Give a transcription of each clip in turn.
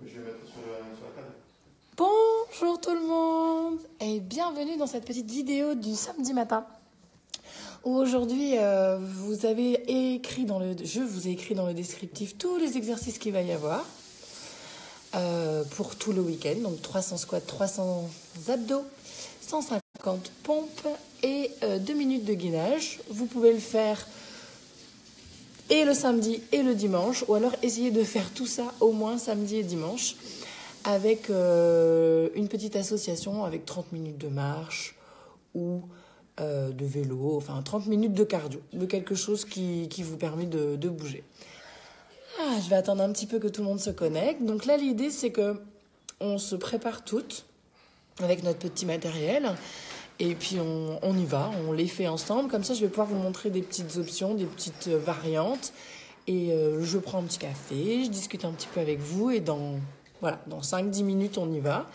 Je vais mettre sur la table. Bonjour tout le monde et bienvenue dans cette petite vidéo du samedi matin où aujourd'hui je vous ai écrit dans le descriptif tous les exercices qu'il va y avoir pour tout le week-end. Donc 300 squats, 300 abdos, 150 pompes et 2 minutes de gainage. Vous pouvez le faire et le samedi et le dimanche, ou alors essayer de faire tout ça au moins samedi et dimanche avec une petite association avec 30 minutes de marche ou de vélo, enfin 30 minutes de cardio, de quelque chose qui vous permet de bouger. Je vais attendre un petit peu que tout le monde se connecte. Donc là, l'idée, c'est qu'on se prépare toutes avec notre petit matériel. Et puis on y va, on les fait ensemble. Comme ça, je vais pouvoir vous montrer des petites options, des petites variantes. Et je prends un petit café, je discute un petit peu avec vous. Et dans 5-10 minutes, on y va.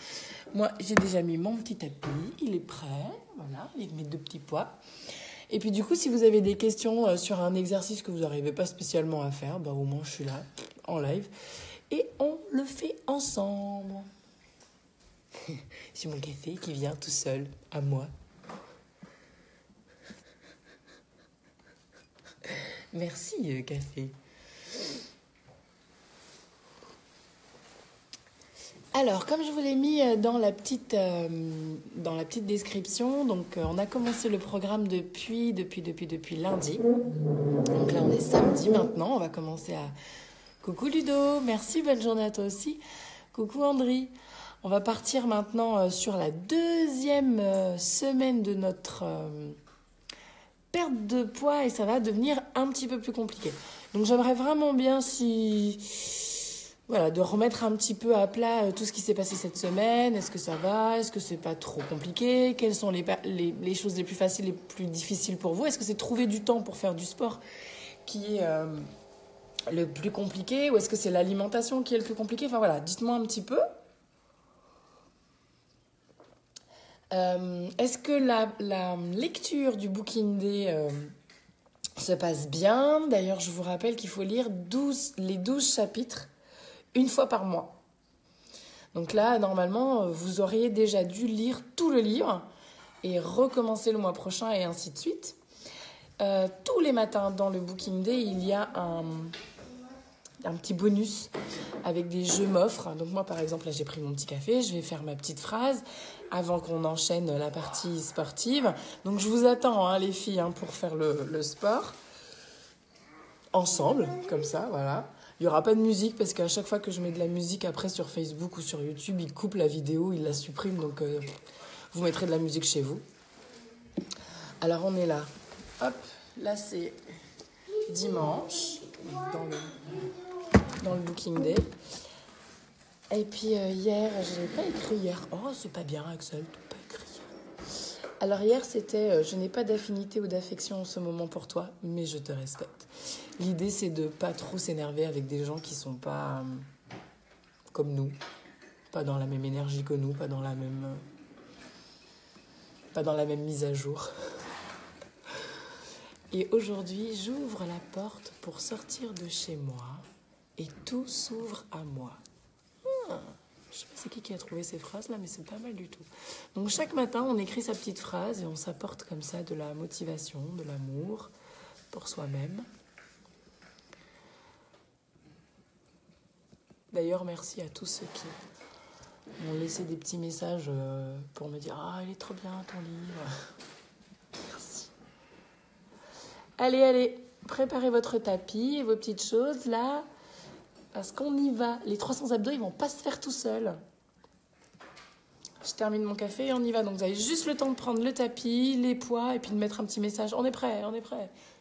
Moi, j'ai déjà mis mon petit tapis, il est prêt. Voilà, avec mes 2 petits poids. Et puis du coup, si vous avez des questions sur un exercice que vous n'arrivez pas spécialement à faire, au moins je suis là, en live. Et on le fait ensemble. J'ai mon café qui vient tout seul, à moi. Merci, café. Alors, comme je vous l'ai mis dans la petite description, donc on a commencé le programme depuis lundi. Donc là, on est samedi maintenant. On va commencer à... Coucou Ludo, merci, bonne journée à toi aussi. Coucou Andri. On va partir maintenant sur la 2e semaine de notre perte de poids et ça va devenir un petit peu plus compliqué. Donc j'aimerais vraiment bien de remettre un petit peu à plat tout ce qui s'est passé cette semaine. Est-ce que ça va? Est-ce que c'est pas trop compliqué? Quelles sont les choses les plus faciles, les plus difficiles pour vous? Est-ce que c'est trouver du temps pour faire du sport qui est le plus compliqué? Ou est-ce que c'est l'alimentation qui est le plus compliqué? Enfin voilà, dites-moi un petit peu. Est-ce que la lecture du Booking Day se passe bien? D'ailleurs, je vous rappelle qu'il faut lire les 12 chapitres une fois par mois. Donc là, normalement, vous auriez déjà dû lire tout le livre et recommencer le mois prochain et ainsi de suite. Tous les matins dans le Booking Day, il y a un petit bonus avec des jeux m'offrent. Donc moi, par exemple, là, j'ai pris mon petit café, je vais faire ma petite phrase avant qu'on enchaîne la partie sportive. Donc je vous attends, les filles, pour faire le sport ensemble, comme ça, voilà. Il n'y aura pas de musique parce qu'à chaque fois que je mets de la musique après sur Facebook ou sur YouTube, ils coupent la vidéo, ils la suppriment. Donc vous mettrez de la musique chez vous. Alors on est là. Hop, là c'est dimanche dans le Booking Day. Et puis hier, je n'ai pas écrit hier. Oh, c'est pas bien, Axel, tu n'as pas écrit. Alors hier, c'était je n'ai pas d'affinité ou d'affection en ce moment pour toi, mais je te respecte. L'idée, c'est de pas trop s'énerver avec des gens qui sont pas comme nous, pas dans la même énergie que nous, pas dans la même mise à jour. Et aujourd'hui, j'ouvre la porte pour sortir de chez moi et tout s'ouvre à moi. Je sais pas c'est qui a trouvé ces phrases là, mais c'est pas mal du tout. Donc chaque matin, on écrit sa petite phrase et on s'apporte comme ça de la motivation, de l'amour pour soi-même. D'ailleurs, merci à tous ceux qui m'ont laissé des petits messages pour me dire « Ah, il est trop bien ton livre !» Merci. Allez, préparez votre tapis et vos petites choses là. Parce qu'on y va. Les 300 abdos, ils vont pas se faire tout seuls. Je termine mon café et on y va. Donc vous avez juste le temps de prendre le tapis, les poids et puis de mettre un petit message. On est prêt.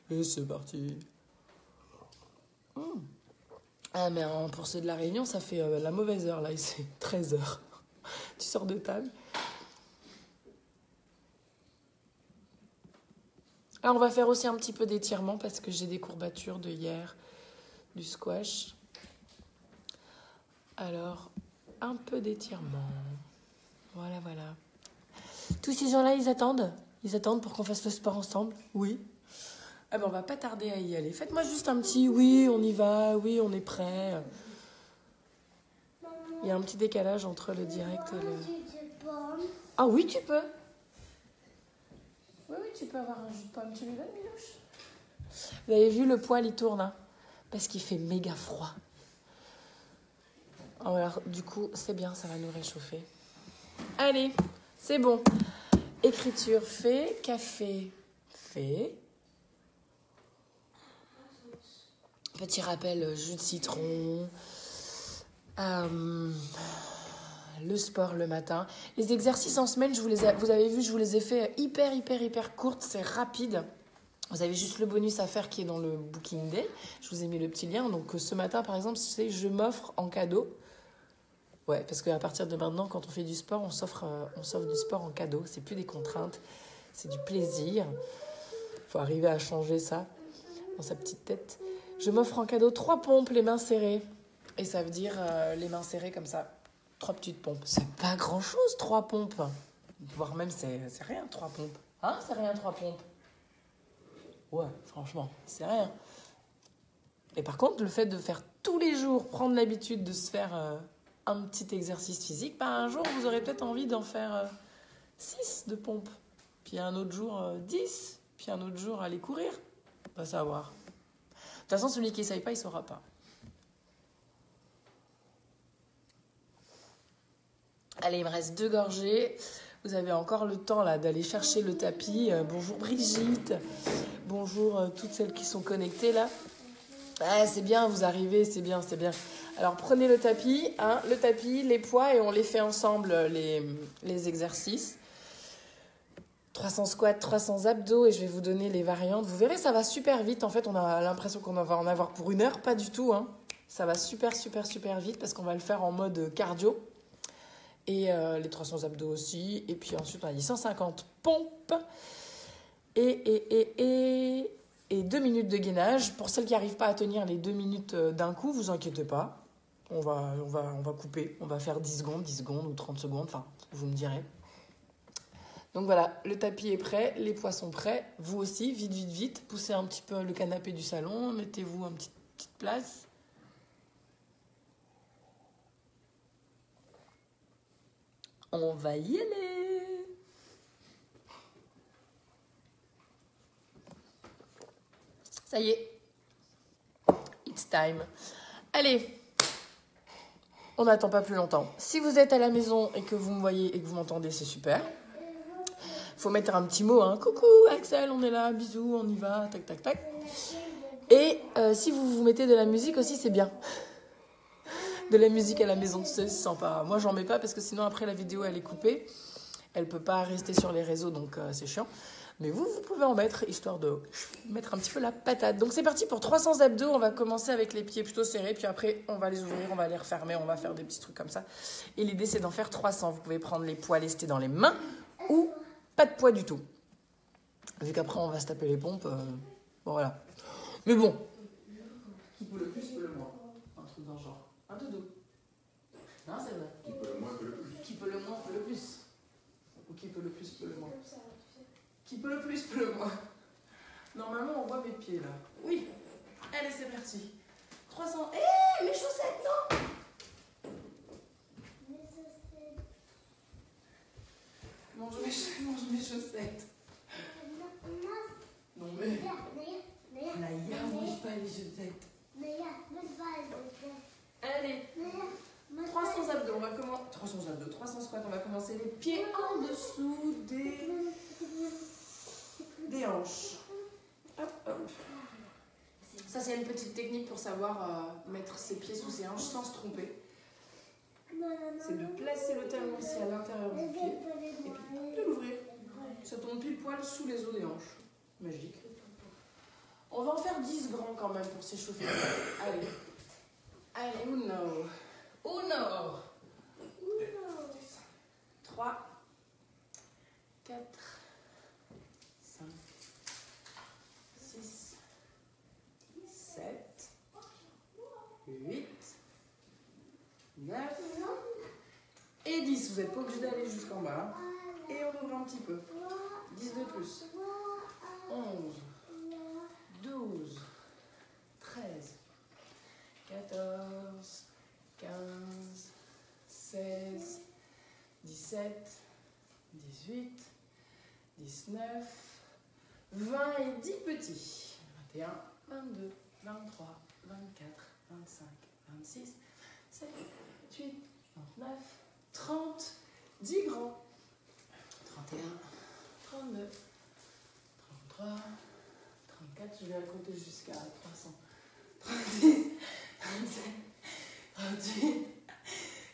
Et c'est parti. Ah mais pour ceux de la Réunion, ça fait la mauvaise heure là. C'est 13h. Tu sors de table. Alors on va faire aussi un petit peu d'étirement parce que j'ai des courbatures de hier, du squash. Alors, un peu d'étirement. Voilà. Tous ces gens-là, ils attendent pour qu'on fasse le sport ensemble? Oui. On va pas tarder à y aller. Faites-moi juste un petit oui, on y va, oui, on est prêt. Il y a un petit décalage entre le direct et le... Ah oui, tu peux. Oui, tu peux avoir un jus de pomme. Tu lui donnes, Milouche? Vous avez vu, le poêle, il tourne, hein, parce qu'il fait méga froid. Alors, du coup, c'est bien, ça va nous réchauffer. Allez, c'est bon. Écriture fait, café fait. Petit rappel, jus de citron. Le sport le matin. Les exercices en semaine, vous avez vu, je vous les ai fait hyper courtes, c'est rapide. Vous avez juste le bonus à faire qui est dans le Booking Day. Je vous ai mis le petit lien. Donc ce matin, par exemple, je m'offre en cadeau. Ouais, parce qu'à partir de maintenant, quand on fait du sport, on s'offre du sport en cadeau. C'est plus des contraintes, c'est du plaisir. Il faut arriver à changer ça dans sa petite tête. Je m'offre en cadeau 3 pompes, les mains serrées. Et ça veut dire les mains serrées comme ça. 3 petites pompes. C'est pas grand-chose, 3 pompes. Voire même, c'est rien, 3 pompes. Hein, c'est rien, 3 pompes. Ouais, franchement, c'est rien. Et par contre, le fait de faire tous les jours, prendre l'habitude de se faire un petit exercice physique, bah, un jour, vous aurez peut-être envie d'en faire 6 de pompes. Puis un autre jour, 10. Puis un autre jour, aller courir. On va savoir. De toute façon, celui qui essaye pas, il saura pas. Allez, il me reste 2 gorgées. Vous avez encore le temps là d'aller chercher le tapis. Bonjour Brigitte. Bonjour toutes celles qui sont connectées là. Ah, c'est bien, vous arrivez, c'est bien. Alors prenez le tapis, les poids et on les fait ensemble les exercices. 300 squats, 300 abdos et je vais vous donner les variantes. Vous verrez, ça va super vite. En fait, on a l'impression qu'on va en avoir pour 1 heure. Pas du tout, hein. Ça va super vite parce qu'on va le faire en mode cardio. Et les 300 abdos aussi. Et puis ensuite, on a dit 150 pompes. Et 2 minutes de gainage. Pour celles qui n'arrivent pas à tenir les 2 minutes d'un coup, vous inquiétez pas. On va couper. On va faire 10 secondes ou 30 secondes. Enfin, vous me direz. Donc voilà, le tapis est prêt. Les poids sont prêts. Vous aussi, vite. Poussez un petit peu le canapé du salon. Mettez-vous une petite place. On va y aller. Ça y est. It's time. Allez. On n'attend pas plus longtemps. Si vous êtes à la maison et que vous me voyez et que vous m'entendez, c'est super. Faut mettre un petit mot, hein. Coucou Axel, on est là, bisous, on y va, tac. Et si vous mettez de la musique aussi, c'est bien. De la musique à la maison, c'est sympa. Moi, j'en mets pas parce que sinon, après, la vidéo, elle est coupée. Elle peut pas rester sur les réseaux, donc c'est chiant. Mais vous pouvez en mettre, histoire de mettre un petit peu la patate. Donc, c'est parti pour 300 abdos. On va commencer avec les pieds plutôt serrés. Puis après, on va les ouvrir, on va les refermer. On va faire des petits trucs comme ça. Et l'idée, c'est d'en faire 300. Vous pouvez prendre les poids lestés dans les mains ou pas de poids du tout. Vu qu'après, on va se taper les pompes. Bon, voilà. Mais bon. Qui peut le plus, peut le moins. Un truc dans le genre. Un doudou. Non, c'est vrai. Qui peut le moins, peut le plus. Qui peut le moins, peut le plus. Ou qui peut le plus, peut le moins. Qui peut le plus, peut le moins. Normalement, on voit mes pieds, là. Oui. Allez, c'est parti. 300. Hé, mes chaussettes, non. Mange mes chaussettes. Non, mais... Naya, mange pas les chaussettes. Allez. 300 abdos, on va commencer. 300 abdos, 300 squats, on va commencer les pieds en dessous des hanches. Hop. Ça, c'est une petite technique pour savoir mettre ses pieds sous ses hanches sans se tromper. C'est de placer le talon ici à l'intérieur du pied et puis de l'ouvrir. Ça tombe pile poil sous les os des hanches. Magique. On va en faire 10 grands quand même pour s'échauffer. Allez, uno. 3, 4, 5, 6, 7, 8, 9 et 10. Vous n'êtes pas obligé d'aller jusqu'en bas. Et on ouvre un petit peu. 10 de plus. 11, 12, 13, 14, 15, 18, 19, 20 et 10 petits. 21, 22, 23, 24, 25, 26, 7, 28, 29, 30, 10 grands. 31, 32, 33, 34, je vais la compter jusqu'à 300. 36, 37, 38,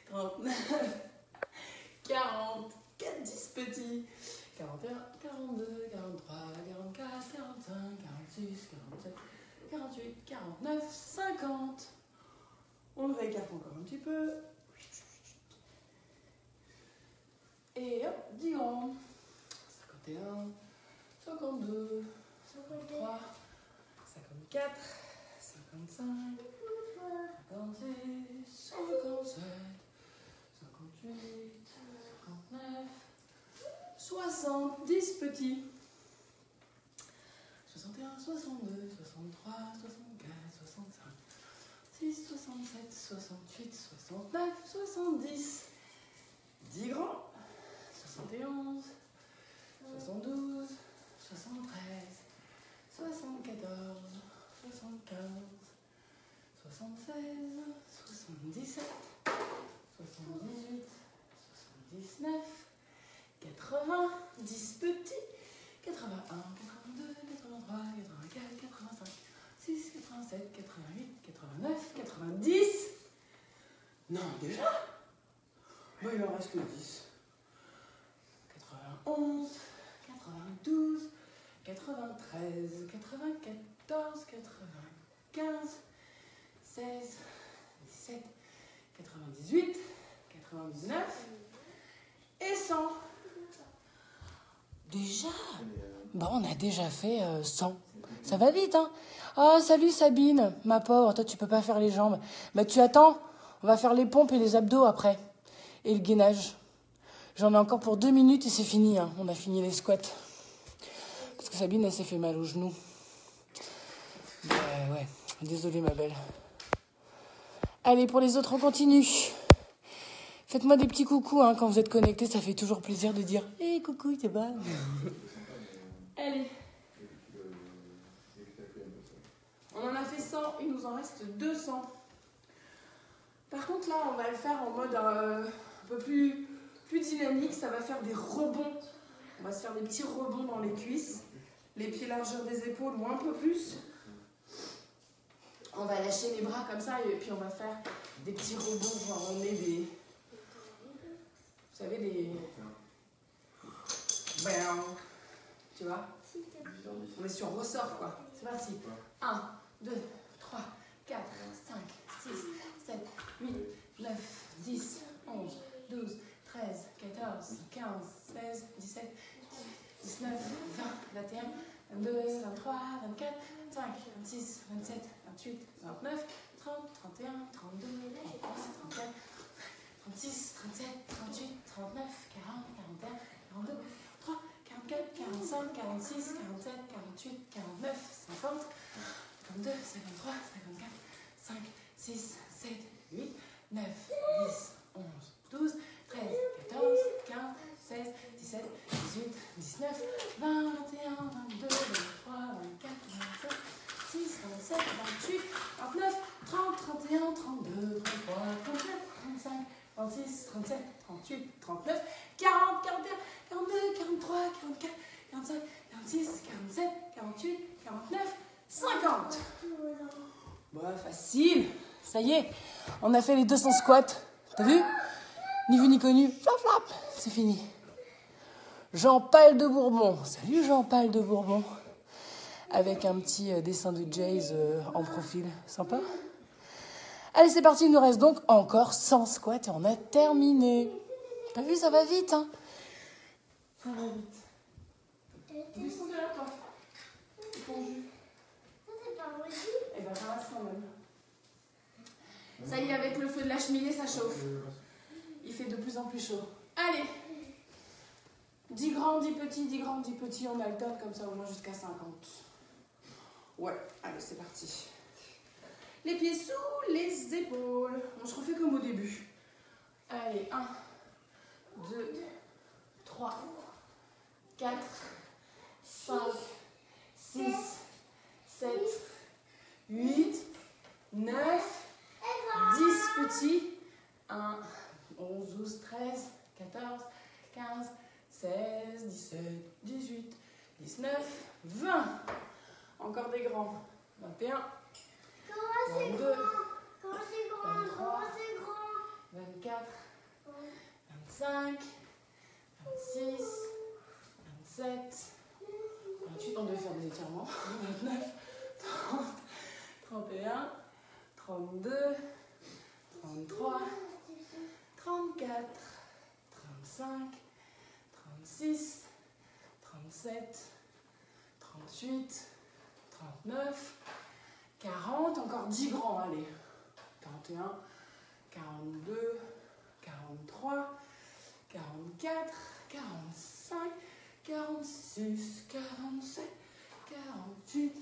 39, 40, 4, 10 petits. 41, 42, 43, 44, 45, 46, 47, 48, 49, 50. On le réécarte encore un petit peu. Et hop, 10 grands. 51, 52, 53, 54, 55, 56, 57, 58, 59, 60, 10 petits. 61, 62, 63, 64, 65, 6, 67, 68, 69, 70. 10 grands. 71, 72, 73, 74, 75, 76, 77, 78, 79, 80, 10 petits, 81, 82, 83, 84, 85, 6, 87, 88, 89, 90. Non, déjà? Bon, il en reste 10. 91, 92, 93, 94, 95, 16, 17, 98, 99 et 100. Déjà? Bon, on a déjà fait 100. Ça va vite, hein? Oh, salut Sabine, ma pauvre, toi tu peux pas faire les jambes. Bah tu attends, on va faire les pompes et les abdos après. Et le gainage. J'en ai encore pour 2 minutes et c'est fini, hein. On a fini les squats. Parce que Sabine, elle s'est fait mal au genou. Ouais, désolée ma belle. Allez, pour les autres, on continue. Faites-moi des petits coucous, hein, quand vous êtes connectés, ça fait toujours plaisir de dire « Hey, coucou, c'est pas ?» Allez. On en a fait 100, il nous en reste 200. Par contre, là, on va le faire en mode un peu plus dynamique. Ça va faire des rebonds. On va se faire des petits rebonds dans les cuisses. Les pieds largeur des épaules ou un peu plus. On va lâcher les bras comme ça et puis on va faire des petits rebonds. Genre on met des... Vous savez, des... Tu vois? On est sur ressort, quoi. C'est parti. 1, 2, 3, 4, 5, 6, 7, 8, 9, 10, 11, 12, 13, 14, 15, 16, 17, 19, 20, 21, 22, 23, 24, 25, 26, 27, 28, 29, 30, 31, 32, 33, 34, 36, 37, 38, 39, 40, 41, 42, 43, 44, 45, 46, 47, 48, 49, 50, 52, 53, 54, 5, 6, 7, 8, 9, 10, 11, 12, 13, 14, 15, 16, 17, 18, 19, 20, 21, 22, 23, 24, 25, 26, 27, 28, 29, 30, 31, 32, 33, 34, 35, 36, 37, 38, 39, 40, 41, 42, 43, 44, 45, 46, 47, 48, 49, 50. Bon, facile. Ça y est, on a fait les 200 squats. T'as vu? Ni vu ni connu. Flap, flap. C'est fini. Jean-Paul de Bourbon. Salut Jean-Paul de Bourbon. Avec un petit dessin de Jays en profil. Sympa. Allez, c'est parti. Il nous reste donc encore 100 squats et on a terminé. T'as vu, ça va vite, hein? Ça va vite. Descendez là, toi. Ton jus. Eh ben, ça reste quand même. Ça y est, avec le feu de la cheminée, ça chauffe. Il fait de plus en plus chaud. Allez. 10 grands, 10 petits, 10 grands, 10 petits. On alterne comme ça au moins jusqu'à 50. Ouais, allez, c'est parti. Les pieds sous les épaules. On se refait comme au début. Allez, 1, 2, 3, 4, 5, 6, 7, 8, 9, 10 petits. 1, 11, 12, 13, 14, 15, 16, 17, 18, 19, 20. Encore des grands. 21, 22, 23, 24, 25, 26, 27, 28, on devait faire des étirements. 29, 30, 31, 32, 33, 34, 35, 36, 37, 38, 39, 40, encore 10 grands, allez. 41, 42, 43, 44, 45, 46, 47, 48,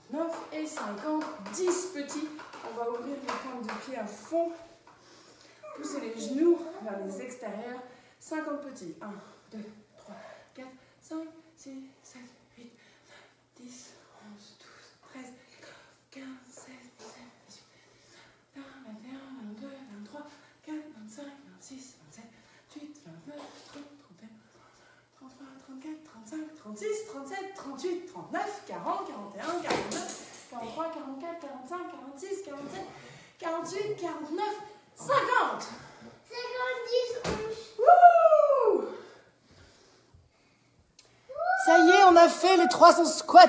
49 et 50. 10 petits. On va ouvrir les pointes de pied à fond. Pousser les genoux vers les extérieurs. 50 petits. 1, 2, 3, 4, 5, 6, 7, 8, 9, 10, 11, 12, 13, 15, 16, 17, 18, 21, 22, 23, 4, 25, 26, 27, 28, 29, 30, 31, 33, 34, 35, 36, 37, 38, 39, 40, 41, 42, 43, 44, 45, 46, 47, 48, 49, 50. 50, 10, Wouh! Ça y est, on a fait les 300 squats.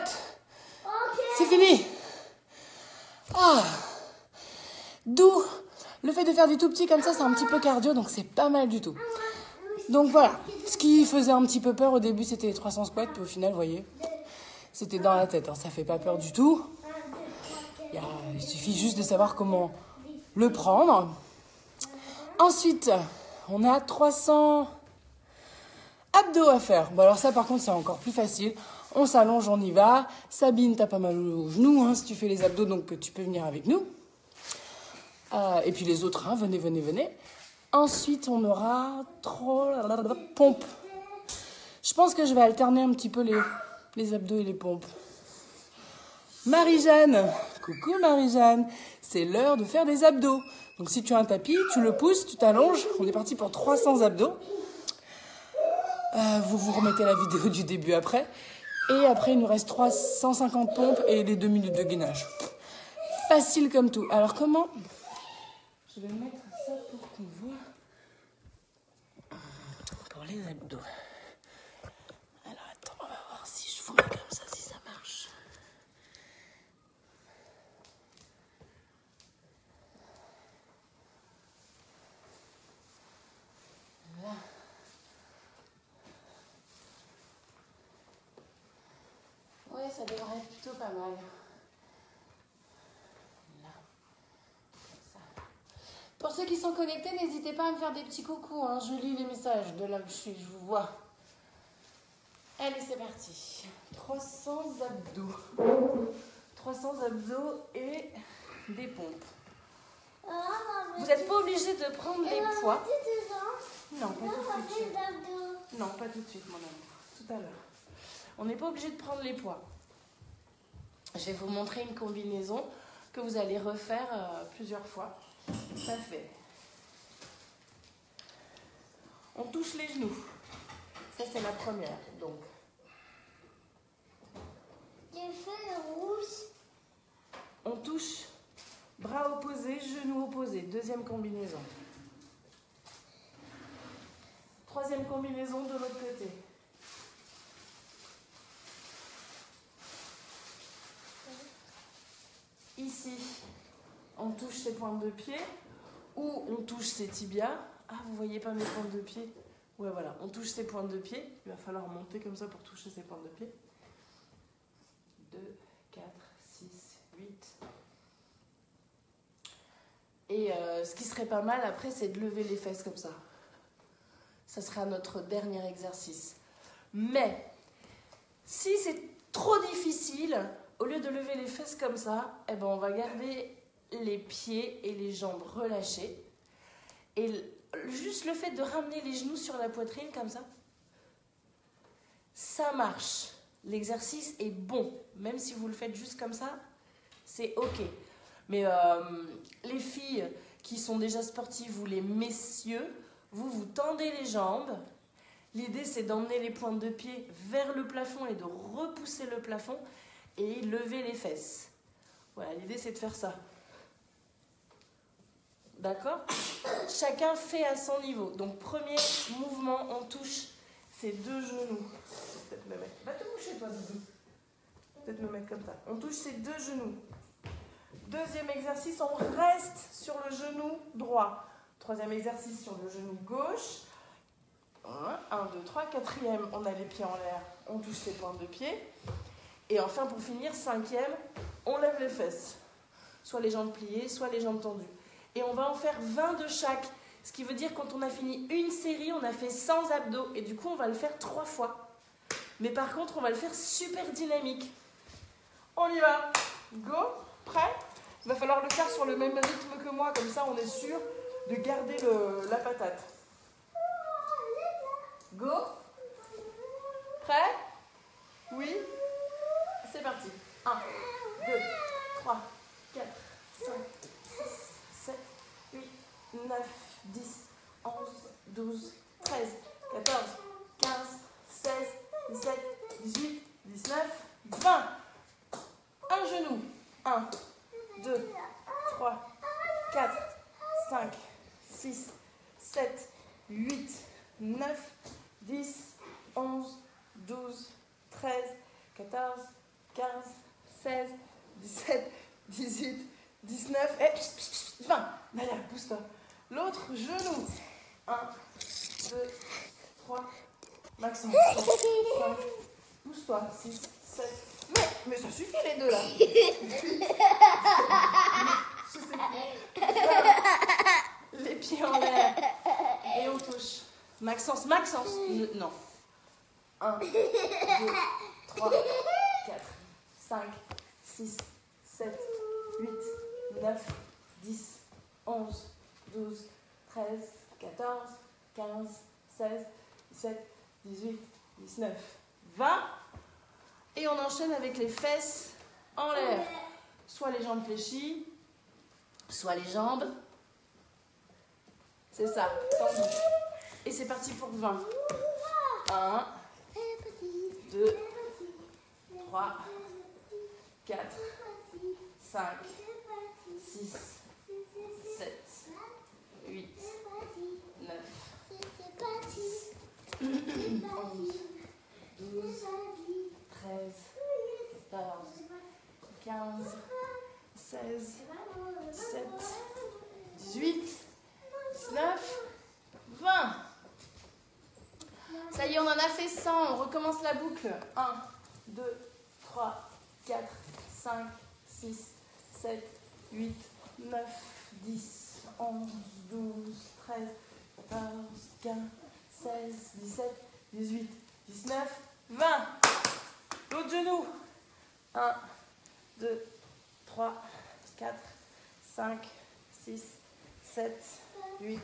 ok. C'est fini. Ah. D'où le fait de faire du tout petit comme ça, c'est un petit peu cardio, donc c'est pas mal du tout. Donc voilà, ce qui faisait un petit peu peur au début, c'était les 300 squats, puis au final, vous voyez, c'était dans la tête, hein, ça fait pas peur du tout. Il suffit juste de savoir comment le prendre. Ensuite, on a 300 abdos à faire. Bon alors ça par contre, c'est encore plus facile. On s'allonge, on y va. Sabine, t'as pas mal aux genoux hein, si tu fais les abdos, donc tu peux venir avec nous. Et puis les autres, hein, venez, venez, venez. Ensuite, on aura pompes. Je pense que je vais alterner un petit peu les abdos et les pompes. Marie-Jeanne, coucou Marie-Jeanne, c'est l'heure de faire des abdos. Donc si tu as un tapis, tu le pousses, tu t'allonges. On est parti pour 300 abdos. Vous vous remettez la vidéo du début après. Et après, il nous reste 350 pompes et les 2 minutes de gainage. Facile comme tout. Alors comment? Je vais mettre ça pour qu'on voit. Pour les abdos. Alors attends, on va voir si je vous mets comme ça, si ça marche. Là. Ouais, ça devrait être plutôt pas mal. Là. Comme ça. Pour ceux qui sont connectés, n'hésitez pas à me faire des petits coucous. Hein. Je lis les messages de là où je suis, je vous vois. Allez, c'est parti. 300 abdos. 300 abdos et des pompes. Vous n'êtes pas obligé de prendre les poids. Non, pas tout de suite. Non, pas tout de suite, mon amour. Tout à l'heure. On n'est pas obligé de prendre les poids. Je vais vous montrer une combinaison que vous allez refaire plusieurs fois. Ça fait. On touche les genoux. Ça, c'est la première. Donc. J'ai fait le rouge. On touche bras opposés, genoux opposés. Deuxième combinaison. Troisième combinaison de l'autre côté. Ici, on touche ses pointes de pied ou on touche ses tibias. Ah, vous voyez pas mes pointes de pied? Ouais, voilà, on touche ses pointes de pied. Il va falloir monter comme ça pour toucher ses pointes de pied. 2, 4, 6, 8. Et ce qui serait pas mal après, c'est de lever les fesses comme ça. Ça sera notre dernier exercice. Mais, si c'est trop difficile, au lieu de lever les fesses comme ça, eh ben on va garder les pieds et les jambes relâchés. Et juste le fait de ramener les genoux sur la poitrine comme ça, ça marche. L'exercice est bon. Même si vous le faites juste comme ça, c'est OK. Mais les filles qui sont déjà sportives ou les messieurs, vous tendez les jambes. L'idée, c'est d'emmener les pointes de pied vers le plafond et de repousser le plafond et lever les fesses. Voilà, l'idée, c'est de faire ça. D'accord? Chacun fait à son niveau. Donc, premier mouvement, on touche ses deux genoux. Peut-être me mettre... Va te coucher, toi, Doudou. Peut-être me mettre comme ça. On touche ses deux genoux. Deuxième exercice, on reste sur le genou droit. Troisième exercice, sur le genou gauche. 1, 2, 3. Quatrième, on a les pieds en l'air. On touche ses pointes de pied. Et enfin, pour finir, cinquième, on lève les fesses. Soit les jambes pliées, soit les jambes tendues. Et on va en faire 20 de chaque. Ce qui veut dire quand on a fini une série, on a fait 100 abdos. Et du coup, on va le faire 3 fois. Mais par contre, on va le faire super dynamique. On y va. Go. Prêt? Il va falloir le faire sur le même rythme que moi. Comme ça, on est sûr de garder la patate. Go. Prêt? Oui. C'est parti. 1, 2, 3, 4, 5, 6, 7, 8, 9, 10, 11, 12, 13, 14, 15, 16, 17, 18, 19, 20. Un genou. 1, 2, 3, 4, 5, 6, 7, 8, 9, 10, 11, 12, 13, 14, 15, 16, 17, 18, 19 et 20. Naya, pousse-toi. L'autre genou. 1, 2, 3, Maxence. 4, 5, pousse-toi. 6, 7. Mais ça suffit les deux là. 8, je sais plus. Les pieds en l'air. Et on touche. Maxence. Non. 1, 2, 3, 4, 5, 6, 7, 8, 9, 10, 11, 12, 13, 14, 15, 16, 17, 18, 19, 20. Et on enchaîne avec les fesses en l'air. Soit les jambes fléchies, soit les jambes. C'est ça, tendu. Et c'est parti pour 20. 1, 2, 3, 4, 5, 6, 7, 8, 9, 10, 11, 12, 13, 14, 15, 16, 17, 18, 19, 20. Ça y est, on en a fait 100. On recommence la boucle. 1, 2, 3, 4, 5, 6, 7, 8, 9, 10, 11, 12, 13, 14, 15, 16, 17, 18, 19, 20. L'autre genou. 1, 2, 3, 4, 5, 6, 7, 8,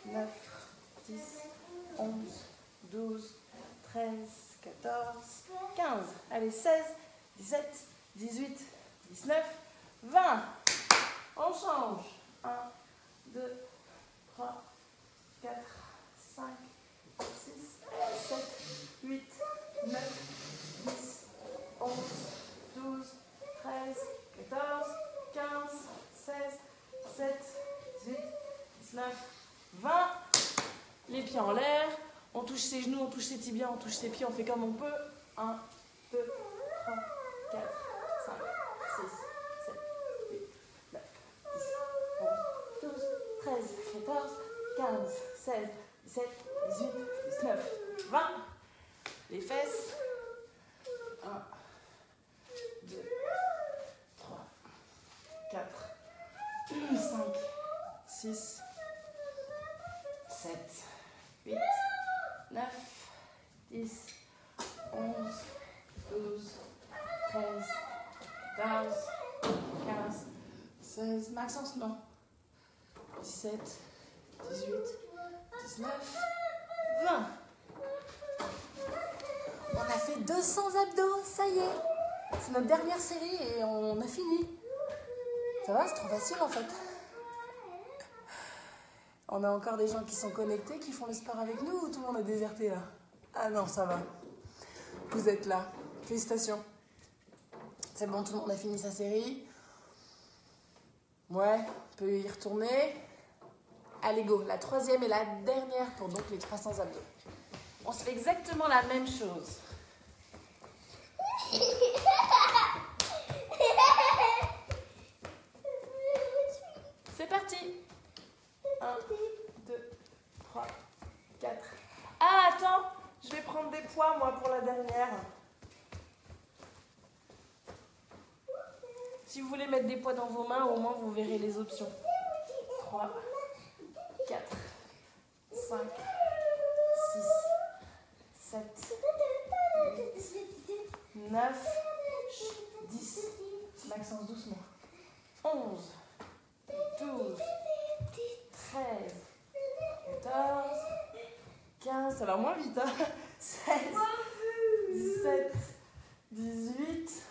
9, 10, 11, 12, 13, 14, 15. Allez, 16, 17, 18, 19, 20. On change. 1, 2, 3, 4, 5, 6, 7, 8, 9, 10, 11, 12, 13, 14, 15, 16, 17, 18, 19, 20. Les pieds en l'air. On touche ses genoux, on touche ses tibias, on touche ses pieds, on fait comme on peut. 1, 2, 3, 4, 5, 6, 7, 8, 9, 10, 11, 12, 13, 14, 15, 16, 17, 18, 19, 20. Les fesses. 1, 2, 3, 4, 5, 6, 7, 8, 9, 10, 11, 12, 13, 14, 15, 16, Maxence, non. 17, 18, 19, 20. On a 200 abdos, ça y est. C'est notre dernière série et on a fini. Ça va, c'est trop facile en fait. On a encore des gens qui sont connectés, qui font le sport avec nous ou tout le monde a déserté là? Ah non, ça va. Vous êtes là. Félicitations. C'est bon, tout le monde a fini sa série. Ouais, on peut y retourner. Allez, go. La troisième et la dernière pour donc les 300 abdos. On se fait exactement la même chose. C'est parti. 1, 2, 3, 4. Ah, attends, je vais prendre des poids, moi, pour la dernière. Si vous voulez mettre des poids dans vos mains, au moins, vous verrez les options. 3, 4, 5, 6, 7, 8, 9, 10. Maxence, doucement. 11, 12, 13, 14, 15, ça va moins vite, hein. 16, 17, 18,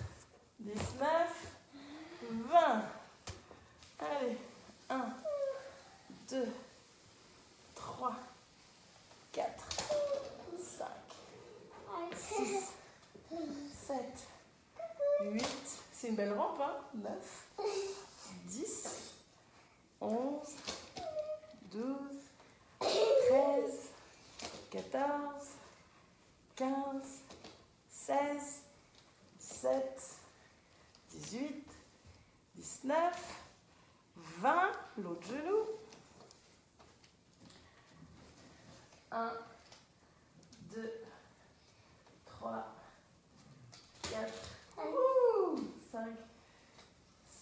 19, 20. Allez, 1, 2, 3, 4, 5, 6, 7, 8. C'est une belle rampe, hein. 9, 10, 11, 12, 13, 14, 15, 16, 17, 18, 19, 20. L'autre genou. 1, 2, 3, 4, 5,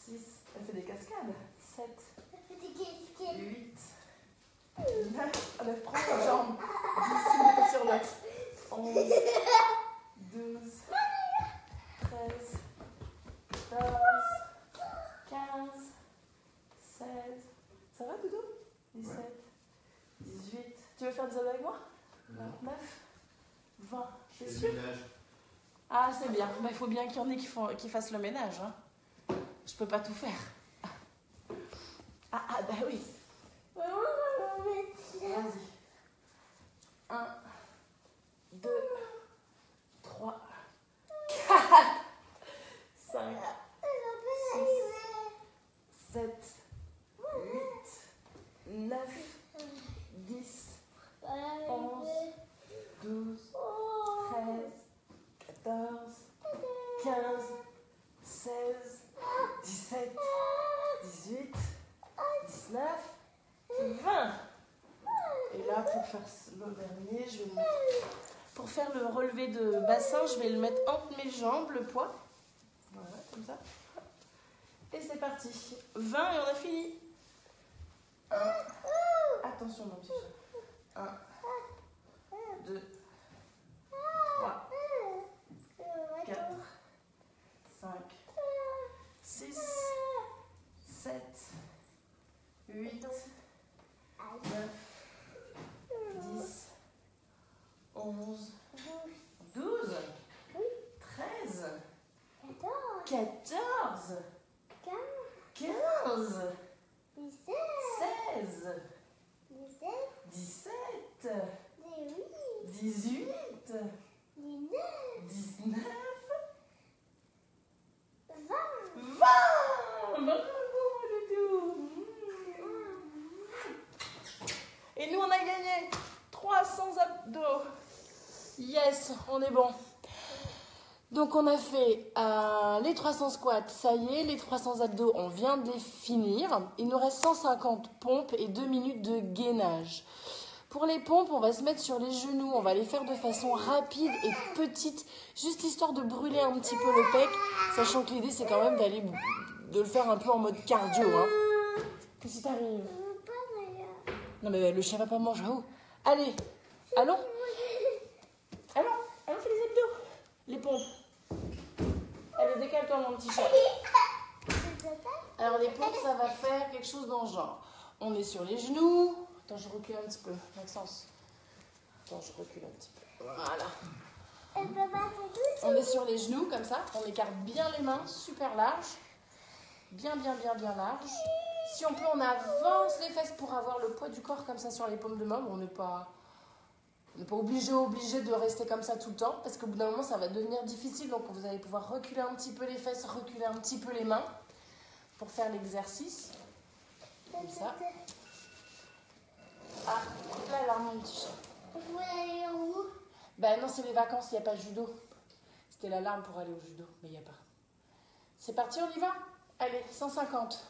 6. Elle fait des cascades. 7, 8, 9. Allez, prends ta jambe. 10 sur l'autre. 11, 12, 13, 14, 15, 16. Ça va, Doudou? 17, 18. Tu veux faire des abdos avec moi? 29, 20. T'es sûr? Ah, c'est bien. Bah, il faut bien qu'il y en ait qui fassent le ménage. Hein. Je peux pas tout faire. Ah, bah oui. Vas-y. 1, 2, 3, 4, 5, 6, 7, 8, 9, 10, 11, 12, 13, 14, 15, 16, 17, 18, 19, 20. Et là, pour faire le dernier, je vais le mettre... Pour faire le relevé de bassin, je vais le mettre entre mes jambes, le poids. Voilà, comme ça. Et c'est parti. 20 et on a fini. 1. Attention, mon petit chat. 1, 2, 3, 4, 5, 6, 7, 8, 9, 10, 11, 12, 13, 14, 15, 16, 17, 18, 19, 20. Bravo, Doudou. Et nous, on a gagné 300 abdos. Yes, on est bon. Donc, on a fait les 300 squats, ça y est. Les 300 abdos, on vient de les finir. Il nous reste 150 pompes et 2 minutes de gainage. Pour les pompes, on va se mettre sur les genoux. On va les faire de façon rapide et petite, juste histoire de brûler un petit peu le pec. Sachant que l'idée, c'est quand même de le faire un peu en mode cardio. Hein. Qu'est-ce qui t'arrive? Non, mais le chien va pas manger. Oh. Allez, allons. Allons, fais les abdos. Les pompes. Allez, décale-toi, mon petit chat. Alors, les pompes, ça va faire quelque chose dans le genre. On est sur les genoux. Attends, je recule un petit peu. Maxence. Attends, je recule un petit peu. Voilà. Elle peut battre tout. On est sur les genoux comme ça, on écarte bien les mains, super large. Bien large. Si on peut, on avance les fesses pour avoir le poids du corps comme ça sur les paumes de main. On n'est pas obligé de rester comme ça tout le temps parce qu'au bout d'un moment, ça va devenir difficile. Donc, vous allez pouvoir reculer un petit peu les fesses, reculer un petit peu les mains pour faire l'exercice. Comme ça. Ah, là, elle a mon petit chat. Vous allez où? Ben non, c'est les vacances, il n'y a pas de judo. C'était l'alarme pour aller au judo, mais il n'y a pas. C'est parti, on y va? Allez, 150.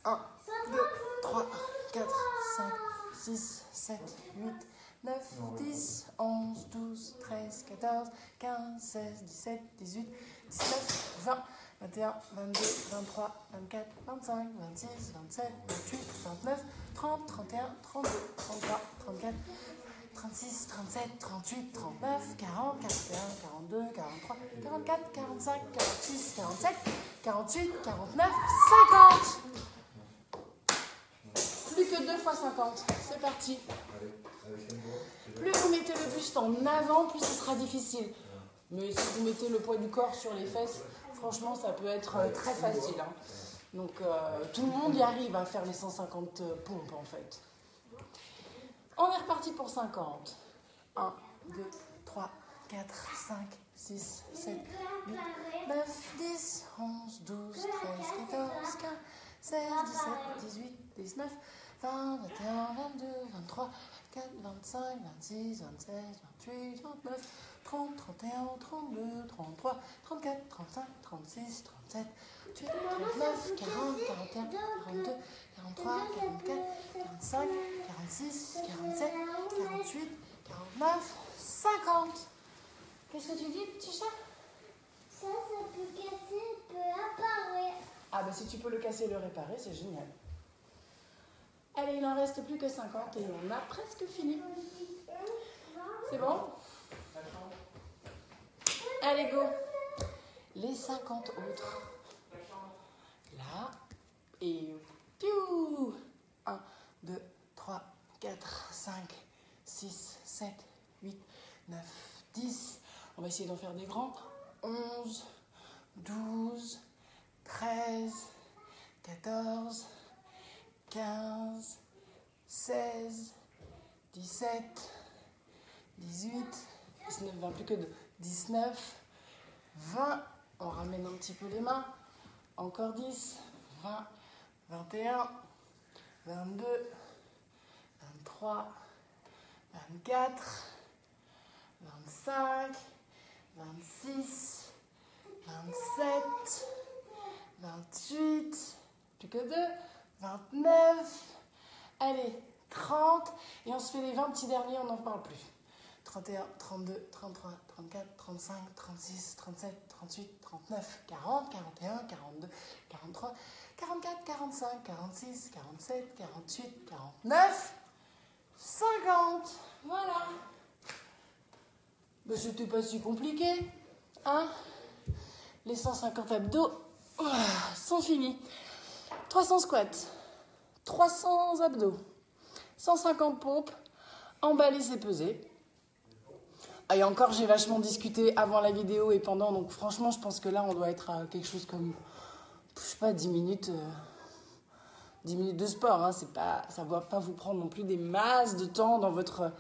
1, 2, 3, 4, 5, 6, 7, 8, 9, 10, 11, 12, 13, 14, 15, 16, 17, 18, 19, 20, 21, 22, 23, 24, 25, 26, 27, 28, 29, 30, 31, 32, 33, 34, 36, 37, 38, 39, 40, 41, 42, 43, 44, 45, 46, 47, 48, 49, 50. Plus que 2 fois 50. C'est parti. Plus vous mettez le buste en avant, plus ce sera difficile. Mais si vous mettez le poids du corps sur les fesses, franchement, ça peut être très facile. Hein. Donc, tout le monde y arrive à faire les 150 pompes, en fait. On est reparti pour 50. 1, 2, 3, 4, 5, 6, 7, 8, 9, 10, 11, 12, 13, 14, 15, 16, 17, 18, 19, 20, 21, 22, 23, 24, 25, 26, 27, 28, 29, 30, 31, 32, 33, 34, 35, 36, 37, 38, 39, 40, 41, 42, 43, 44, 45, 46, 47, 48, 49, 50. Qu'est-ce que tu dis, petit chat? Ça peut casser, peut apparaître. Ah ben si tu peux le casser et le réparer, c'est génial. Allez, il n'en reste plus que 50 et on a presque fini. C'est bon? Allez, go. Les 50 autres. Là. Et piou. 1, 2, 3, 4, 5, 6, 7, 8, 9, 10. On va essayer d'en faire des grands. 11, 12, 13, 14, 15, 16, 17, 18, 19, 20, plus que 2, 19, 20, on ramène un petit peu les mains, encore 10, 20, 21, 22, 23, 24, 25, 26, 27, 28, plus que 2, 29, allez, 30, et on se fait les 20 petits derniers, on n'en parle plus. 31, 32, 33, 34, 35, 36, 37, 38, 39, 40, 41, 42, 43, 44, 45, 46, 47, 48, 49, 50. Voilà. Ben, c'était pas si compliqué, hein? Les 150 abdos sont finis. 300 squats, 300 abdos, 150 pompes, emballer c'est peser. Ah, et encore, j'ai vachement discuté avant la vidéo et pendant, donc franchement, je pense que là, on doit être à quelque chose comme, je sais pas, 10 minutes de sport. Hein. C'est pas, ça ne va pas vous prendre non plus des masses de temps dans votre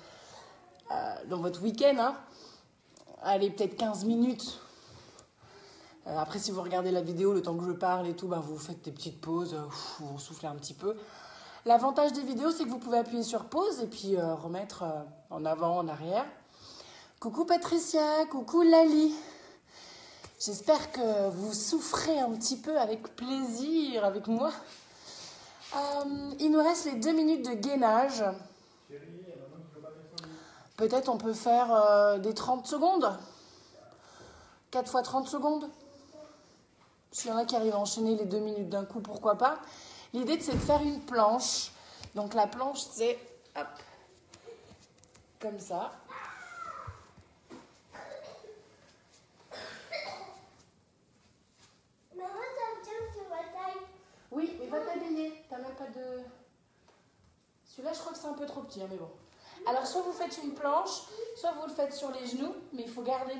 week-end. Hein. Allez, peut-être 15 minutes. Après, si vous regardez la vidéo, le temps que je parle et tout, ben, vous faites des petites pauses, vous soufflez un petit peu. L'avantage des vidéos, c'est que vous pouvez appuyer sur pause et puis remettre en avant, en arrière. Coucou Patricia, coucou Lali. J'espère que vous souffrez un petit peu avec plaisir avec moi. Il nous reste les 2 minutes de gainage. Peut-être on peut faire des 30 secondes. 4 fois 30 secondes. S'il y en a qui arrivent à enchaîner les 2 minutes d'un coup, pourquoi pas. L'idée, c'est de faire une planche. Donc la planche, c'est hop, comme ça. Maman, ça me tient sur ma taille. Oui, mais va t'habiller. T'as même pas de... Celui-là, je crois que c'est un peu trop petit, hein, mais bon. Alors, soit vous faites une planche, soit vous le faites sur les genoux, mais il faut garder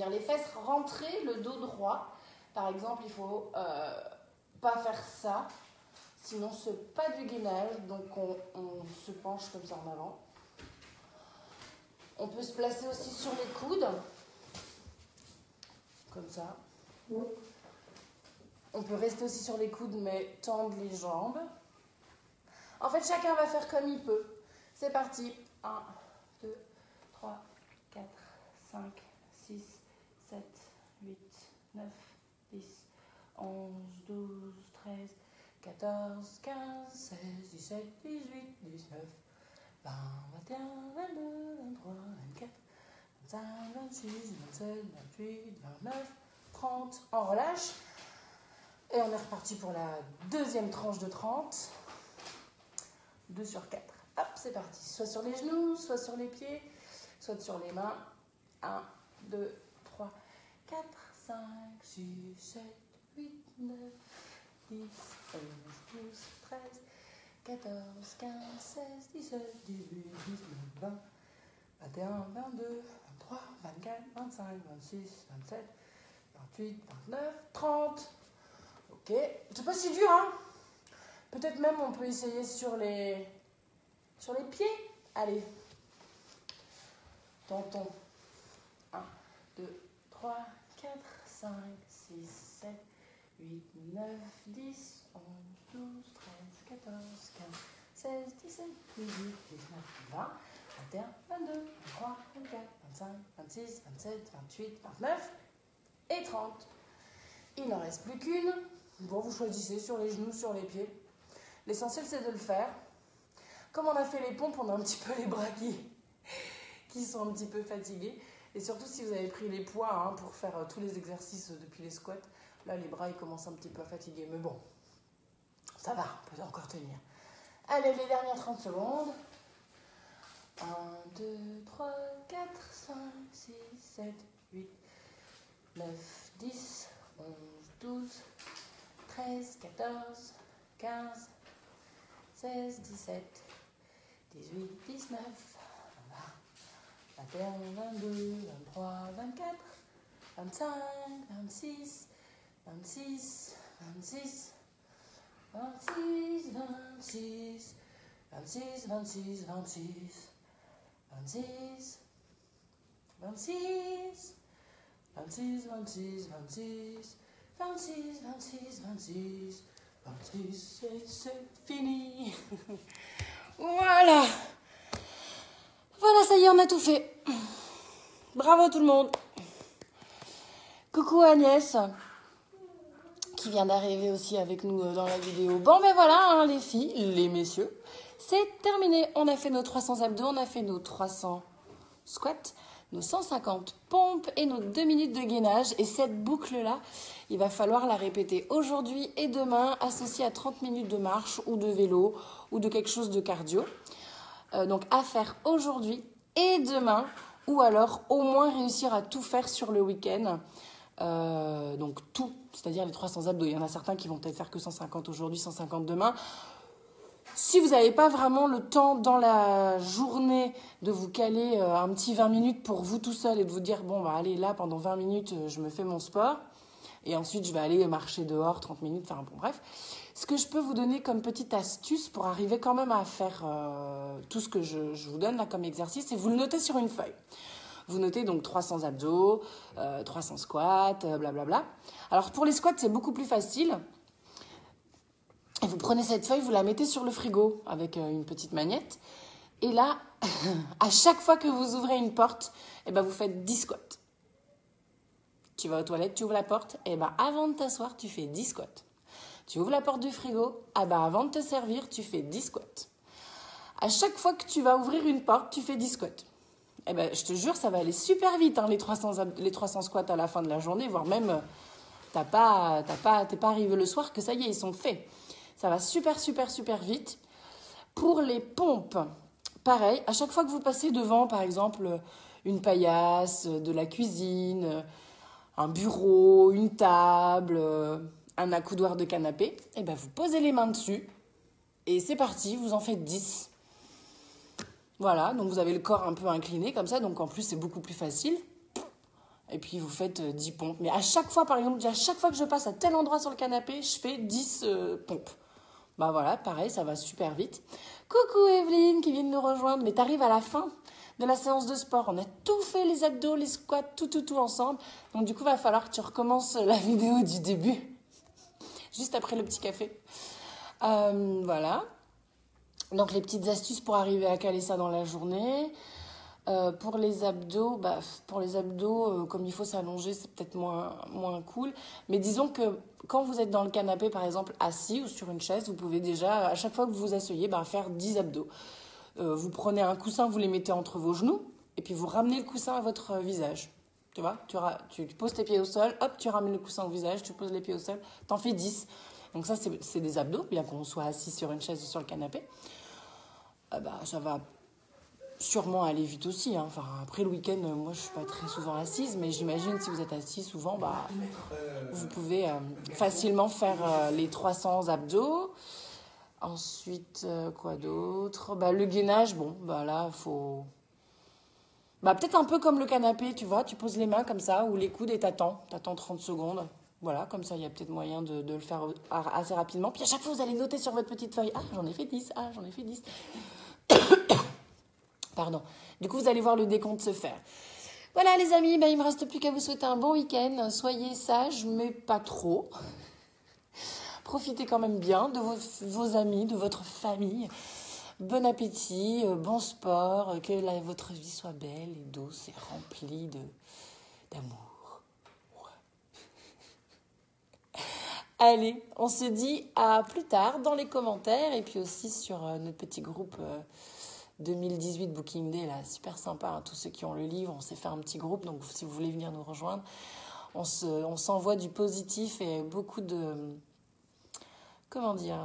les fesses rentrées, le dos droit. Par exemple, il ne faut pas faire ça, sinon c'est pas du gainage, donc on se penche comme ça en avant. On peut se placer aussi sur les coudes, comme ça. On peut rester aussi sur les coudes, mais tendre les jambes. En fait, chacun va faire comme il peut. C'est parti. 1, 2, 3, 4, 5, 6, 7, 8, 9, 10, 11, 12, 13, 14, 15, 16, 17, 18, 19, 20, 21, 22, 23, 24, 25, 26, 27, 28, 29, 30. On relâche. Et on est reparti pour la deuxième tranche de 30. 2 sur 4. Hop, c'est parti. Soit sur les genoux, soit sur les pieds, soit sur les mains. 1, 2, 3, 4, 5, 6, 7, 8, 9, 10, 11, 12, 13, 14, 15, 16, 17, 18, 19, 20, 21, 22, 23, 24, 25, 26, 27, 28, 29, 30. Ok, c'est pas si dur, hein? Peut-être même on peut essayer sur les pieds. Allez, tentons. 1, 2, 3, 4, 5, 6, 7, 8, 9, 10, 11, 12, 13, 14, 15, 16, 17, 18, 19, 20, 21, 22, 23, 24, 25, 26, 27, 28, 29 et 30. Il n'en reste plus qu'une. Bon, vous choisissez sur les genoux, sur les pieds. L'essentiel, c'est de le faire. Comme on a fait les pompes, on a un petit peu les bras qui sont un petit peu fatigués. Et surtout, si vous avez pris les poids pour faire tous les exercices depuis les squats, là, les bras, ils commencent un petit peu à fatiguer. Mais bon, ça va, on peut encore tenir. Allez, les dernières 30 secondes. 1, 2, 3, 4, 5, 6, 7, 8, 9, 10, 11, 12, 13, 14, 15, 16, 17, 18, 19, 20, 21, 22, 23, 24, 25, 26, 26, 26, 26, 26, 26, 26, 26, 26, 26, 26, 26, 26, 26, 26, 26, 26, et c'est fini. Voilà. Voilà, ça y est, on a tout fait. Bravo tout le monde. Coucou Agnès, qui vient d'arriver aussi avec nous dans la vidéo. Bon, ben voilà, les filles, les messieurs, c'est terminé. On a fait nos 300 abdos, on a fait nos 300 squats, nos 150 pompes et nos 2 minutes de gainage. Et cette boucle-là, il va falloir la répéter aujourd'hui et demain, associée à 30 minutes de marche ou de vélo ou de quelque chose de cardio. Donc à faire aujourd'hui et demain, ou alors au moins réussir à tout faire sur le week-end. Donc tout, c'est-à-dire les 300 abdos. Il y en a certains qui vont peut-être faire que 150 aujourd'hui, 150 demain. Si vous n'avez pas vraiment le temps dans la journée de vous caler un petit 20 minutes pour vous tout seul et de vous dire, bon, bah, allez, là, pendant 20 minutes, je me fais mon sport et ensuite, je vais aller marcher dehors 30 minutes, enfin bon, bref. Ce que je peux vous donner comme petite astuce pour arriver quand même à faire tout ce que je vous donne là comme exercice, c'est vous le notez sur une feuille. Vous notez donc 300 abdos, 300 squats, blablabla. Alors, pour les squats, c'est beaucoup plus facile. Et vous prenez cette feuille, vous la mettez sur le frigo avec une petite magnette. Et là, à chaque fois que vous ouvrez une porte, eh ben vous faites 10 squats. Tu vas aux toilettes, tu ouvres la porte, et ben avant de t'asseoir, tu fais 10 squats. Tu ouvres la porte du frigo, avant de te servir, tu fais 10 squats. À chaque fois que tu vas ouvrir une porte, tu fais 10 squats. Eh ben, je te jure, ça va aller super vite, les 300 squats à la fin de la journée, voire même, t'es pas arrivé le soir que ça y est, ils sont faits. Ça va super, super, super vite. Pour les pompes, pareil, à chaque fois que vous passez devant, par exemple, une paillasse, de la cuisine, un bureau, une table, un accoudoir de canapé, eh ben vous posez les mains dessus Et c'est parti, vous en faites 10. Voilà, donc vous avez le corps un peu incliné comme ça, donc en plus c'est beaucoup plus facile. Et puis vous faites 10 pompes. Mais à chaque fois, par exemple, à chaque fois que je passe à tel endroit sur le canapé, je fais 10 pompes. Bah voilà, pareil, ça va super vite. Coucou Evelyne qui vient de nous rejoindre. Mais t'arrives à la fin de la séance de sport. On a tout fait, les abdos, les squats, tout ensemble. Donc du coup, va falloir que tu recommences la vidéo du début. Juste après le petit café. Voilà. Donc les petites astuces pour arriver à caler ça dans la journée. Pour les abdos, comme il faut s'allonger, c'est peut-être moins cool. Mais disons que quand vous êtes dans le canapé, par exemple, assis ou sur une chaise, vous pouvez déjà, à chaque fois que vous vous asseyez, faire 10 abdos. Vous prenez un coussin, vous les mettez entre vos genoux, et puis vous ramenez le coussin à votre visage. Tu vois, tu poses tes pieds au sol, hop, tu ramènes le coussin au visage, tu poses les pieds au sol, t'en fais 10. Donc ça, c'est des abdos, bien qu'on soit assis sur une chaise ou sur le canapé. Ça va sûrement aller vite aussi. Hein. Enfin, après le week-end, moi je suis pas très souvent assise, mais j'imagine si vous êtes assis souvent, vous pouvez facilement faire les 300 abdos. Ensuite, quoi d'autre ? Le gainage, là, faut... peut-être un peu comme le canapé, tu vois, tu poses les mains comme ça, ou les coudes et t'attends 30 secondes. Voilà, comme ça, il y a peut-être moyen de le faire assez rapidement. Puis à chaque fois, vous allez noter sur votre petite feuille. Ah, j'en ai fait 10. Ah, j'en ai fait 10. Pardon. Du coup, vous allez voir le décompte se faire. Voilà, les amis, il ne me reste plus qu'à vous souhaiter un bon week-end. Soyez sages, mais pas trop. Profitez quand même bien de vos amis, de votre famille. Bon appétit, bon sport, que votre vie soit belle et douce et remplie d'amour. Ouais. Allez, on se dit à plus tard dans les commentaires et puis aussi sur notre petit groupe 2018 Booking Day, là, super sympa, hein, tous ceux qui ont le livre, on s'est fait un petit groupe, donc si vous voulez venir nous rejoindre, on s'envoie du positif et beaucoup de... Comment dire ?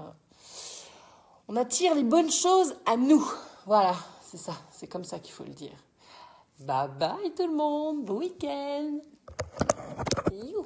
On attire les bonnes choses à nous. Voilà, c'est ça, c'est comme ça qu'il faut le dire. Bye bye tout le monde, bon week-end. Youhou.